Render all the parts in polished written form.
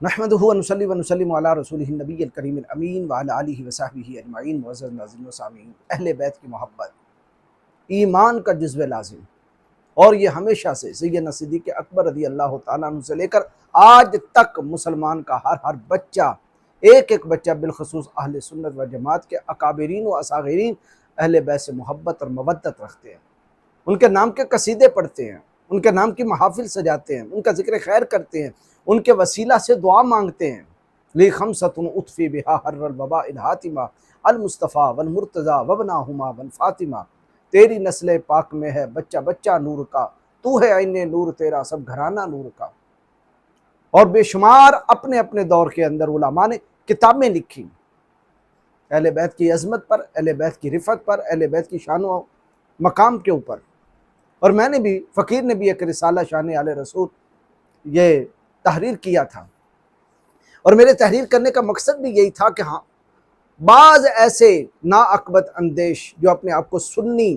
نحمدہ ونصلی ونسلم علی رسولہ النبی الکریم الامین وعلی آلہ وصحبہ اجمعین۔ معزز ناظرین و سامعین، اہل بیت کی محبت ایمان کا جزو لازم، اور یہ ہمیشہ سے سیدنا صدیق اکبر رضی اللہ تعالیٰ عنہ سے لے کر آج تک مسلمان کا ہر بچہ، ایک بچہ بالخصوص اہل سنت و جماعت کے اکابرین و اصاغرین اہل بیت سے محبت اور مودت رکھتے ہیں، ان کے نام کے قصیدے پڑھتے ہیں، ان کے نام کی محافل سجاتے ہیں، ان کا ذکر خیر کرتے ہیں، ان کے وسیلہ سے دعا مانگتے ہیں۔ لی خمسۃ اطفی بہا حر الوباء الحاتمہ المصطفیٰ والمرتضیٰ وابناہما والفاطمہ۔ تیری نسل پاک میں ہے بچہ بچہ نور کا، تو ہے عین نور تیرا سب گھرانہ نور کا۔ اور بے شمار اپنے اپنے دور کے اندر علماء نے کتابیں لکھی اہل بیت کی عظمت پر، اہل بیت کی رفعت پر، اہل بیت کی شان و مقام کے اوپر۔ اور میں نے بھی، فقیر نے بھی ایک رسالہ شان آل رسول یہ تحریر کیا تھا، اور میرے تحریر کرنے کا مقصد بھی یہی تھا کہ ہاں بعض ایسے ناعقبت اندیش جو اپنے آپ کو سنی،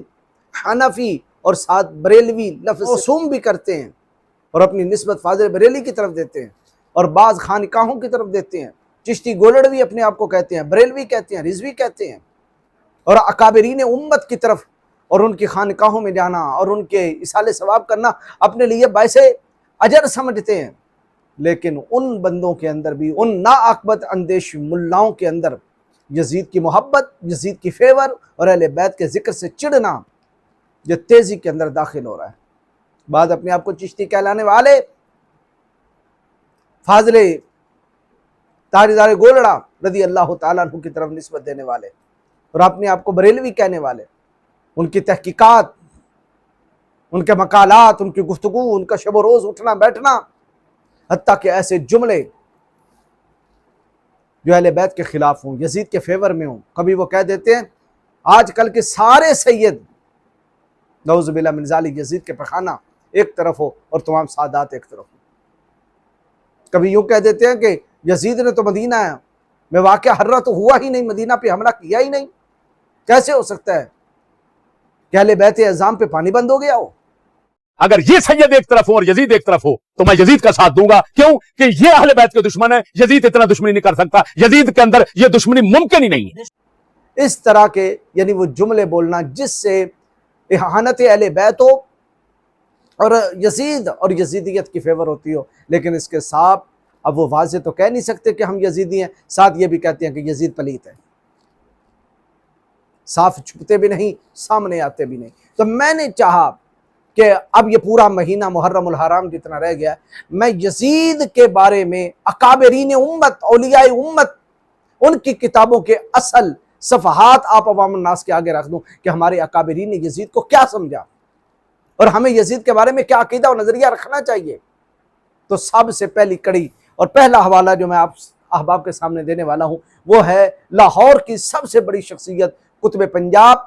حنفی اور ساتھ بریلوی لفظ موسوم بھی کرتے ہیں اور اپنی نسبت فاضل بریلی کی طرف دیتے ہیں، اور بعض خانقاہوں کی طرف دیتے ہیں، چشتی گولڑوی اپنے آپ کو کہتے ہیں، بریلوی کہتے ہیں، رضوی کہتے ہیں، اور اکابرین امت کی طرف اور ان کی خانقاہوں میں جانا اور ان کے اصالِ ثواب کرنا اپنے لیے باعث اجر سمجھتے ہیں۔ لیکن ان بندوں کے اندر بھی، ان ناعقبت اندیش ملاؤں کے اندر یزید کی محبت، یزید کی فیور اور اہل بیت کے ذکر سے چڑنا یہ تیزی کے اندر داخل ہو رہا ہے۔ بعد اپنے آپ کو چشتی کہلانے والے، فاضل تاریدار گولڑا رضی اللہ تعالیٰ عنہ کی طرف نسبت دینے والے، اور اپنے آپ کو بریلوی کہنے والے، ان کی تحقیقات، ان کے مقالات، ان کی گفتگو، ان کا شب و روز اٹھنا بیٹھنا، حتیٰ کہ ایسے جملے جو اہل بیت کے خلاف ہوں، یزید کے فیور میں ہوں۔ کبھی وہ کہہ دیتے ہیں آج کل کے سارے سید نعوذ باللہ من ذالک یزید کے پخانہ ایک طرف ہو اور تمام سادات ایک طرف ہو۔ کبھی یوں کہہ دیتے ہیں کہ یزید نے تو مدینہ میں واقعہ حرہ تو ہوا ہی نہیں، مدینہ پہ حملہ کیا ہی نہیں، کیسے ہو سکتا ہے کہ اہل بیت اعظام پہ پانی بند ہو گیا ہو؟ اگر یہ سید ایک طرف ہو اور یزید ایک طرف ہو تو میں یزید کا ساتھ دوں گا، کیوں کہ یہ اہل بیت کے دشمن ہے، یزید اتنا دشمنی نہیں کر سکتا، یزید کے اندر یہ دشمنی ممکن ہی نہیں ہے۔ اس طرح کے یعنی وہ جملے بولنا جس سے احانت اہل بیت ہو اور یزید اور یزیدیت کی فیور ہوتی ہو، لیکن اس کے ساتھ اب وہ واضح تو کہہ نہیں سکتے کہ ہم یزیدی ہیں، ساتھ یہ بھی کہتے ہیں کہ یزید پلیت ہے، صاف چھپتے بھی نہیں، سامنے آتے بھی نہیں۔ تو میں نے چاہا کہ اب یہ پورا مہینہ محرم الحرام جتنا رہ گیا میں یزید کے بارے میں اکابرین امت، اولیاء امت، ان کی کتابوں کے اصل صفحات آپ عوام الناس کے آگے رکھ دوں کہ ہمارے اکابرین نے یزید کو کیا سمجھا اور ہمیں یزید کے بارے میں کیا عقیدہ اور نظریہ رکھنا چاہیے۔ تو سب سے پہلی کڑی اور پہلا حوالہ جو میں آپ احباب کے سامنے دینے والا ہوں وہ ہے لاہور کی سب سے بڑی شخصیت، قطب پنجاب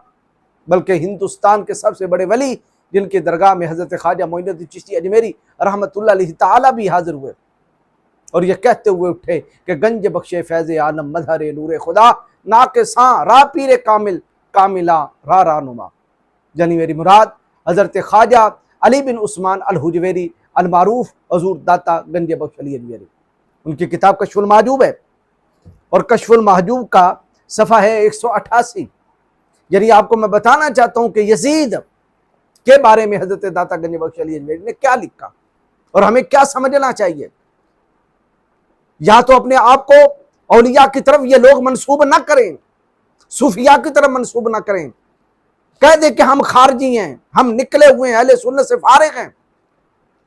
بلکہ ہندوستان کے سب سے بڑے ولی، جن کی درگاہ میں حضرت خواجہ معین الدین چشتی اجمیری رحمۃ اللہ علیہ تعالیٰ بھی حاضر ہوئے اور یہ کہتے ہوئے اٹھے کہ گنج بخشے فیض عالم مظہر نور خدا، ناقصاں راہ پیر کامل کاملہ راہ رہنما۔ یعنی میری مراد حضرت خواجہ علی بن عثمان الحجویری المعروف حضور داتا گنج بخش علی اجمیری۔ ان کی کتاب کشف المحجوب ہے، اور کشف المحجوب کا صفحہ ہے 188۔ یعنی آپ کو میں بتانا چاہتا ہوں کہ یزید کے بارے میں حضرت داتا گنج بخش علی اجمیری نے کیا لکھا اور ہمیں کیا سمجھنا چاہیے۔ یا تو اپنے آپ کو اولیاء کی طرف یہ لوگ منسوب نہ کریں، صوفیاء کی طرف منسوب نہ کریں، کہہ دیں کہ ہم خارجی ہیں، ہم نکلے ہوئے ہیں، اہل سنت سے فارغ ہیں،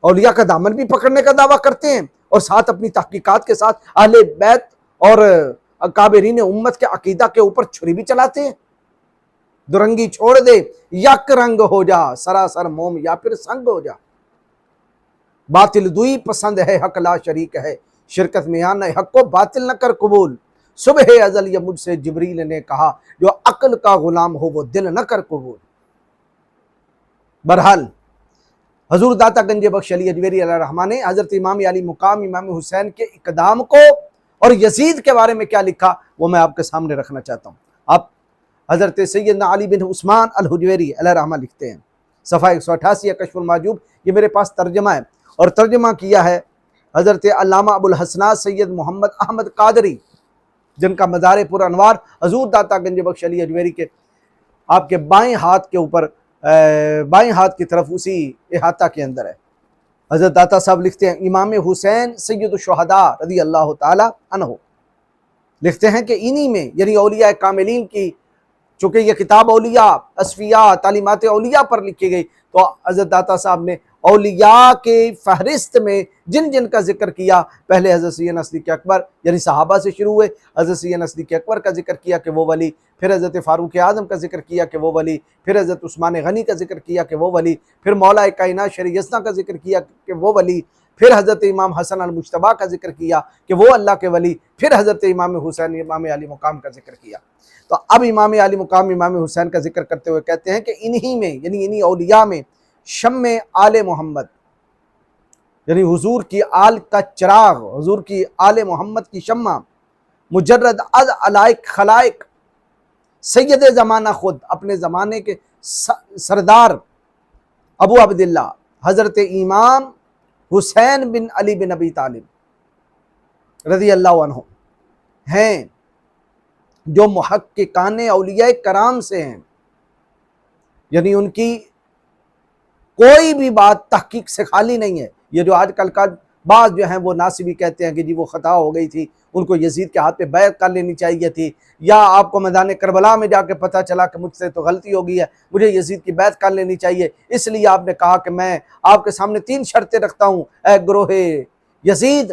اولیاء کا دامن بھی پکڑنے کا دعویٰ کرتے ہیں اور ساتھ اپنی تحقیقات کے ساتھ اہل بیت اور اکابرین امت کے عقیدہ کے اوپر چھری بھی چلاتے ہیں۔ درنگی چھوڑ دے یک رنگ ہو جا، سراسر موم یا پھر سنگ ہو جا۔ باطل دوئی پسند ہے حق لا شریک ہے، شرکت میں آنا حق کو باطل نہ کر قبول۔ صبح ازل یہ مجھ سے جبریل نے کہا، جو عقل کا غلام ہو وہ دل نہ کر قبول۔ بہرحال حضور داتا گنج بخش علی اجمیری علیہ الرحمہ نے حضرت امام علی مقام امام حسین کے اقدام کو اور یزید کے بارے میں کیا لکھا وہ میں آپ کے سامنے رکھنا چاہتا ہوں۔ آپ حضرت سیدنا علی بن عثمان الحجویری علیہ الرحمہ لکھتے ہیں، صفحہ 188 کشف المحجوب، یہ میرے پاس ترجمہ ہے اور ترجمہ کیا ہے حضرت علامہ ابوالحسنات سید محمد احمد قادری جن کا مزار پر انوار حضور داتا گنج بخش علی اجمیری کے آپ کے بائیں ہاتھ کے اوپر بائیں ہاتھ کی طرف اسی احاطہ کے اندر ہے۔ حضرت داتا صاحب لکھتے ہیں امام حسین سید الشہداء رضی اللہ تعالی عنہ لکھتے ہیں کہ انہی میں یعنی اولیاء کاملین کی، چونکہ یہ کتاب اولیاء اصفیاء تعلیمات اولیاء پر لکھی گئی، تو حضرت داتا صاحب نے اولیاء کے فہرست میں جن جن کا ذکر کیا، پہلے حضرت سیدنا صدیق اکبر یعنی صحابہ سے شروع ہوئے، حضرت سیدنا صدیق اکبر کا ذکر کیا کہ وہ ولی، پھر حضرت فاروق اعظم کا ذکر کیا کہ وہ ولی، پھر حضرت عثمان غنی کا ذکر کیا کہ وہ ولی، پھر مولا کائنات شرع یزداں کا ذکر کیا کہ وہ ولی، پھر حضرت امام حسن المجتبیٰ کا ذکر کیا کہ وہ اللہ کے ولی، پھر حضرت امام حسین امام علی مقام کا ذکر کیا۔ تو اب امام علی مقام امام حسین کا ذکر کرتے ہوئے کہتے ہیں کہ انہی میں یعنی انہی اولیاء میں شمع آل محمد یعنی حضور کی آل کا چراغ، حضور کی آل محمد کی شمع، مجرد از علائق خلائق، سید زمانہ خود، اپنے زمانے کے سردار ابو عبداللہ حضرت امام حسین بن علی بن ابی طالب رضی اللہ عنہ ہیں، جو محققان اولیاء کرام سے ہیں، یعنی ان کی کوئی بھی بات تحقیق سے خالی نہیں ہے۔ یہ جو آج کل کا بعض جو ہیں وہ ناصبی کہتے ہیں کہ جی وہ خطا ہو گئی تھی، ان کو یزید کے ہاتھ پہ بیعت کر لینی چاہیے تھی، یا آپ کو میدان کربلا میں جا کے پتہ چلا کہ مجھ سے تو غلطی ہو گئی ہے، مجھے یزید کی بیعت کر لینی چاہیے، اس لیے آپ نے کہا کہ میں آپ کے سامنے 3 شرطیں رکھتا ہوں، اے گروہ یزید،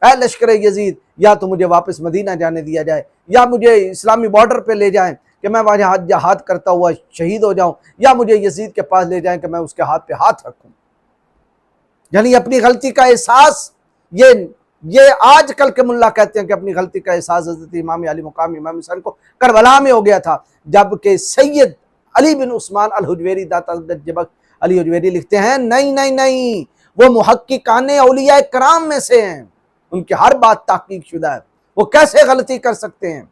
اے لشکر یزید، یا تو مجھے واپس مدینہ جانے دیا جائے، یا مجھے اسلامی بارڈر پہ لے جائیں کہ میں وہاں جہاد کرتا ہوا شہید ہو جاؤں، یا مجھے یزید کے پاس لے جائیں کہ میں اس کے ہاتھ پہ ہاتھ رکھوں۔ یعنی اپنی غلطی کا احساس، یہ آج کل کے ملا کہتے ہیں کہ اپنی غلطی کا احساس حضرت امام علی مقام امام حسین کو کربلا میں ہو گیا تھا، جبکہ سید علی بن عثمان الحجویری داتا گنج بخش علی حجویری لکھتے ہیں نہیں نہیں نہیں، وہ محققان اولیاء کرام میں سے ہیں، ان کی ہر بات تحقیق شدہ ہے، وہ کیسے غلطی کر سکتے ہیں؟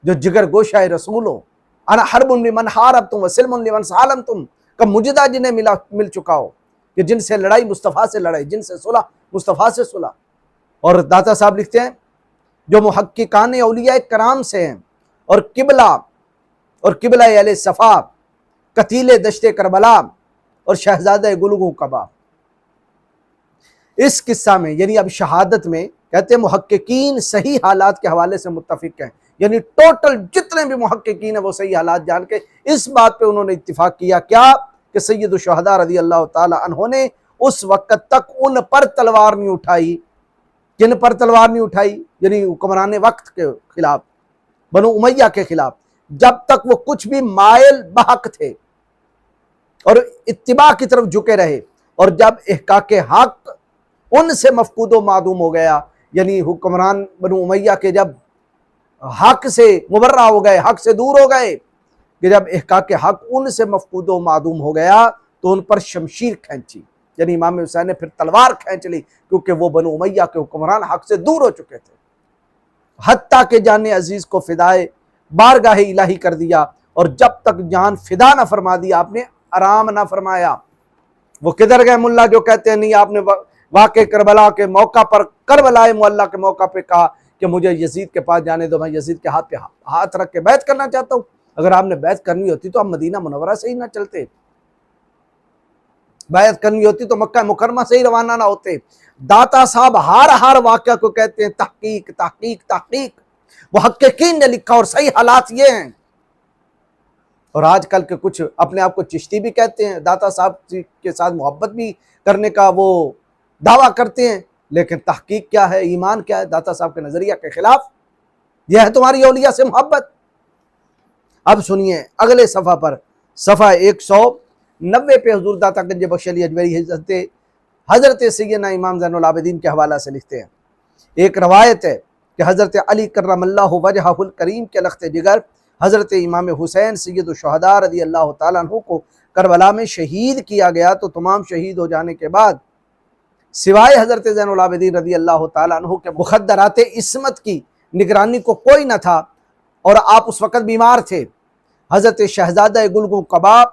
جو جگر گوشہ رسول ہو، انا حرب لمن حاربتم وسلم لمن سالمتم، کا مجدہ جنہیں مل چکا ہو کہ جن سے لڑائی مصطفیٰ سے لڑائی، جن سے صلح مصطفیٰ سے صلح۔ اور داتا صاحب لکھتے ہیں جو محققان اولیاء کرام سے ہیں، اور قبلہ اہل صفا، قتیل دشت کربلا اور شہزادہ گلگوں کبا۔ اس قصہ میں یعنی اب شہادت میں کہتے ہیں محققین صحیح حالات کے حوالے سے متفق ہیں، یعنی ٹوٹل جتنے بھی محققین ہیں وہ صحیح حالات جان کے اس بات پہ انہوں نے اتفاق کیا کیا کہ سید الشہداء رضی اللہ تعالی عنہ نے اس وقت تک ان پر تلوار نہیں اٹھائی۔ کن پر تلوار نہیں اٹھائی؟ یعنی حکمران وقت کے خلاف، بنو امیہ کے خلاف، جب تک وہ کچھ بھی مائل بحق تھے اور اتباع کی طرف جھکے رہے، اور جب احقاق حق ان سے مفقود و معدوم ہو گیا، یعنی حکمران بنو امیہ کے جب حق سے مبرہ ہو گئے، حق سے دور ہو گئے، کہ جب احقاق حق ان سے مفقود و معدوم ہو گیا تو ان پر شمشیر کھینچی، یعنی امام حسین نے پھر تلوار کھینچ لی، کیونکہ وہ بنو امیہ کے حکمران حق سے دور ہو چکے تھے، حتیٰ کہ جان عزیز کو فدائے بارگاہ الہی کر دیا، اور جب تک جان فدا نہ فرما دیا آپ نے آرام نہ فرمایا۔ وہ کدھر گئے ملا جو کہتے ہیں نہیں آپ نے واقع کربلا کے موقع پر، کربلا معلیٰ کے موقع پہ کہا کہ مجھے یزید کے پاس جانے دو، میں یزید کے ہاتھ پہ ہاتھ رکھ کے بیعت کرنا چاہتا ہوں۔ اگر آپ نے بیعت کرنی ہوتی تو آپ مدینہ منورہ سے ہی نہ چلتے، بیعت کرنی ہوتی تو مکہ مکرمہ سے ہی روانہ نہ ہوتے۔ داتا صاحب ہر واقعہ کو کہتے ہیں تحقیق تحقیق تحقیق، محققین نے لکھا اور صحیح حالات یہ ہیں۔ اور آج کل کے کچھ اپنے آپ کو چشتی بھی کہتے ہیں، داتا صاحب کے ساتھ محبت بھی کرنے کا وہ دعویٰ کرتے ہیں، لیکن تحقیق کیا ہے، ایمان کیا ہے؟ داتا صاحب کے نظریہ کے خلاف۔ یہ ہے تمہاری اولیاء سے محبت۔ اب سنیے اگلے صفحہ پر، صفحہ 190 پہ حضور داتا گنج بخش علی اجمیری حضرت سیدنا امام زین العابدین کے حوالہ سے لکھتے ہیں، ایک روایت ہے کہ حضرت علی کرم اللہ وجہہ الکریم کے لخت جگر حضرت امام حسین سید الشہداء رضی اللہ تعالیٰ عنہ کو کربلا میں شہید کیا گیا، تو تمام شہید ہو جانے کے بعد سوائے حضرت زین العابدین رضی اللہ تعالیٰ عنہ کے مخدرات عصمت کی نگرانی کو کوئی نہ تھا، اور آپ اس وقت بیمار تھے۔ حضرت شہزادہ گلگوں کباب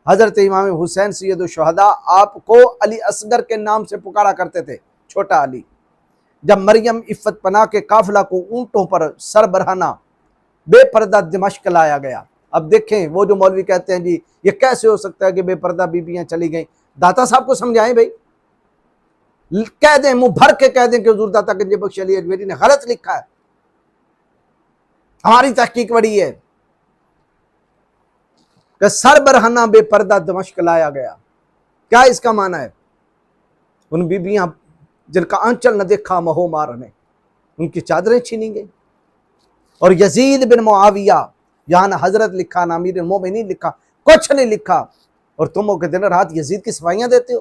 حضرت امام حسین سید الشہداء آپ کو علی اصغر کے نام سے پکارا کرتے تھے، چھوٹا علی، جب مریم عفت پناہ کے قافلہ کو اونٹوں پر سربراہانہ بے پردہ دمشق لایا گیا۔ اب دیکھیں وہ جو مولوی کہتے ہیں جی یہ کیسے ہو سکتا ہے کہ بے پردہ بیبیاں چلی گئیں، داتا صاحب کو سمجھائیں بھائی، کہہ دیں منہ بھر کے کہہ دیں کہ حضور داتا گنج بخش علی اجمیری نے غلط لکھا ہے، ہماری تحقیق بڑی ہے کہ سربراہانہ بے پردہ دمشق لایا گیا۔ کیا اس کا معنی ہے؟ ان بیبیاں جن کا آنچل نہ دیکھا مہو مارنے، ان کی چادریں چھینی گئی۔ اور یزید بن معاویہ، یہاں نہ حضرت لکھا نہ امیر المومنین لکھا، کچھ نہیں لکھا، اور تم ہو کہ دن رات یزید کی صفائیاں دیتے ہو۔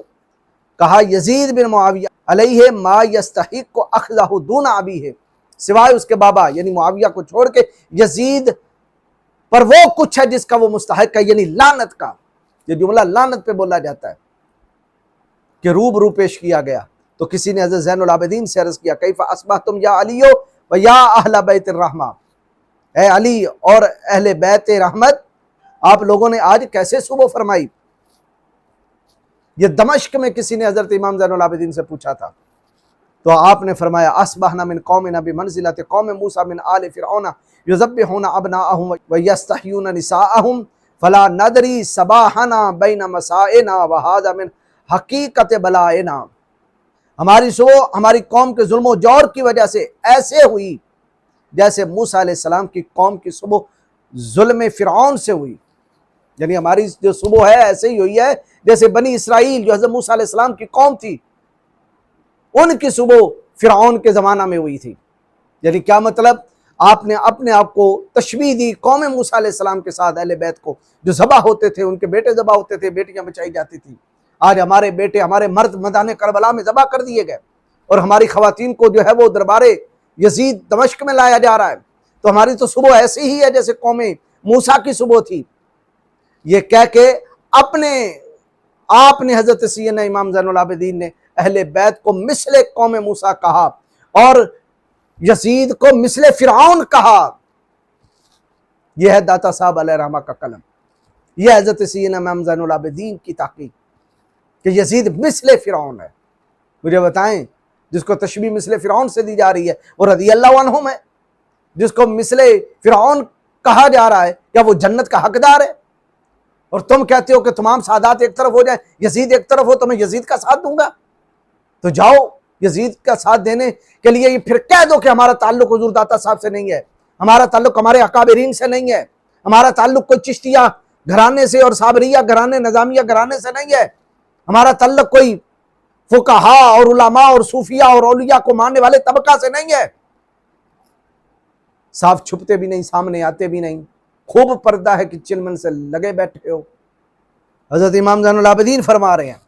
کہا یزید بن معاویہ علیہ ما یستحق اخذہ دون ابیہ، سوائے اس کے بابا یعنی معاویہ کو چھوڑ کے یزید پر وہ کچھ ہے جس کا وہ مستحق ہے، یعنی لعنت کا۔ یہ جملہ لعنت پہ بولا جاتا ہے کہ روبرو پیش کیا گیا تو کسی نے حضرت زین العابدین سے عرض کیا کیف اصبحتم یا علیو و یا اہل بیت الرحمہ، اے علی اور اہل بیت رحمت، آپ لوگوں نے آج کیسے صبح فرمائی؟ یہ دمشق میں کسی نے حضرت امام زین العابدین سے پوچھا تھا، تو آپ نے فرمایا اصبحنا من قومنا بمنزلۃ قوم موسیٰ من آل فرعون یذبحون ابناءهم ویستحیون نساءهم فلا ندری صباحنا بین مسائنا وہذا من حقیقت بلائنا۔ ہماری صبح ہماری قوم کے ظلم و جور کی وجہ سے ایسے ہوئی جیسے موسیٰ علیہ السلام کی قوم کی صبح ظلم فرعون سے ہوئی، یعنی ہماری جو صبح ہے ایسے ہی ہوئی ہے جیسے بنی اسرائیل جو حضرت موسیٰ علیہ السلام کی قوم تھی ان کی صبح فرعون کے زمانہ میں ہوئی تھی۔ یعنی کیا مطلب؟ آپ نے اپنے آپ کو تشبیہ دی قوم موسیٰ علیہ السلام کے ساتھ، اہل بیت کو، جو ذبح ہوتے تھے، ان کے بیٹے ذبح ہوتے تھے، بیٹیاں بچائی جاتی تھی۔ آج ہمارے بیٹے، ہمارے مرد میدان کربلا میں ذبح کر دیے گئے، اور ہماری خواتین کو جو ہے وہ دربار یزید دمشق میں لایا جا رہا ہے۔ تو ہماری تو صبح ایسی ہی ہے جیسے قوم موسیٰ کی صبح تھی۔ یہ کہہ کے آپ نے حضرت سیدنا امام زین العابدین نے اہل بیت کو مثل قوم موسیٰ کہا اور یزید کو مثل فرعون کہا۔ یہ ہے داتا صاحب علیہ رحمہ کا قلم، یہ حضرت سیدنا امام زین العابدین کی تحقیق کہ یزید مثل فرعون ہے۔ مجھے بتائیں جس کو تشبیہ مثل فرعون سے دی جا رہی ہے وہ رضی اللہ عنہم ہے، جس کو مثل فرعون کہا جا رہا ہے کیا وہ جنت کا حقدار ہے؟ اور تم کہتے ہو کہ تمام سادات ایک طرف ہو جائیں، یزید ایک طرف ہو تو میں یزید کا ساتھ دوں گا؟ تو جاؤ یزید کا ساتھ دینے کے لیے یہ پھر کہہ دو کہ ہمارا تعلق حضور داتا صاحب سے نہیں ہے، ہمارا تعلق ہمارے اکابرین سے نہیں ہے، ہمارا تعلق کوئی چشتیہ گھرانے سے اور صابریہ گھرانے، نظامیہ گھرانے سے نہیں ہے، ہمارا تعلق کوئی فقہا اور علماء اور صوفیہ اور اولیاء کو ماننے والے طبقہ سے نہیں ہے۔ صاف چھپتے بھی نہیں، سامنے آتے بھی نہیں، خوب پردہ ہے کہ چلمن سے لگے بیٹھے ہو۔ حضرت امام زین العابدین فرما رہے ہیں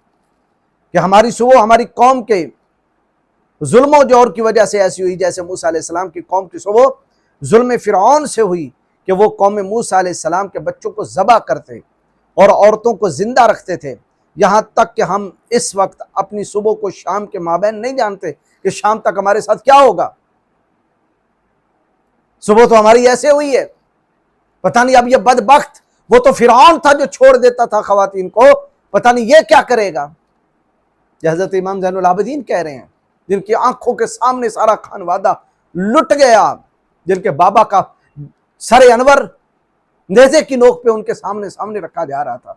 کہ ہماری صبح ہماری قوم کے ظلم و جور کی وجہ سے ایسی ہوئی جیسے موسیٰ علیہ السلام کی قوم کی صبح ظلم فرعون سے ہوئی کہ وہ قوم موسیٰ علیہ السلام کے بچوں کو ذبح کرتے اور عورتوں کو زندہ رکھتے تھے، یہاں تک کہ ہم اس وقت اپنی صبح کو شام کے مابین نہیں جانتے کہ شام تک ہمارے ساتھ کیا ہوگا۔ صبح تو ہماری ایسے ہوئی ہے، پتہ نہیں اب یہ بدبخت وہ تو فرعون تھا جو چھوڑ دیتا تھا خواتین کو، پتہ نہیں یہ کیا کرے گا۔ یہ حضرت امام زین العابدین کہہ رہے ہیں جن کی آنکھوں کے سامنے سارا خانوادہ لٹ گیا، جن کے بابا کا سر انور نیزے کی نوک پہ ان کے سامنے رکھا جا رہا تھا۔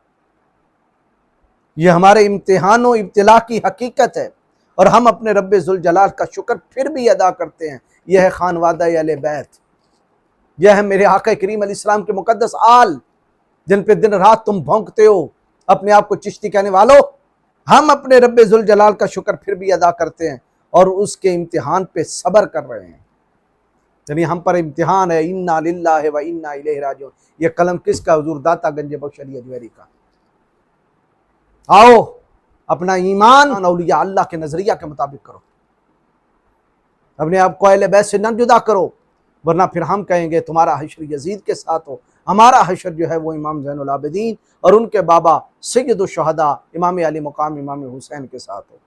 یہ ہمارے امتحان و ابتلا کی حقیقت ہے، اور ہم اپنے رب ذوالجلال کا شکر پھر بھی ادا کرتے ہیں۔ یہ ہے خانوادہ اہل بیت، یہ ہے میرے آقا کریم علیہ السلام کے مقدس آل جن پہ دن رات تم بھونکتے ہو اپنے آپ کو چشتی کہنے والو۔ ہم اپنے رب ذوالجلال کا شکر پھر بھی ادا کرتے ہیں اور اس کے امتحان پہ صبر کر رہے ہیں، یعنی ہم پر امتحان ہے۔ انا للہ و انا الیہ راجعون، یہ قلم کس کا؟ حضور داتا گنج بخش علی اجمیری کا۔ آؤ اپنا ایمان اولیاء اللہ کے نظریہ کے مطابق کرو، اپنے آپ کو اہل بیت سے نہ جدا کرو، ورنہ پھر ہم کہیں گے تمہارا حشر یزید کے ساتھ ہو، ہمارا حشر جو ہے وہ امام زین العابدین اور ان کے بابا سید الشہداء امام علی مقام امام حسین کے ساتھ ہو۔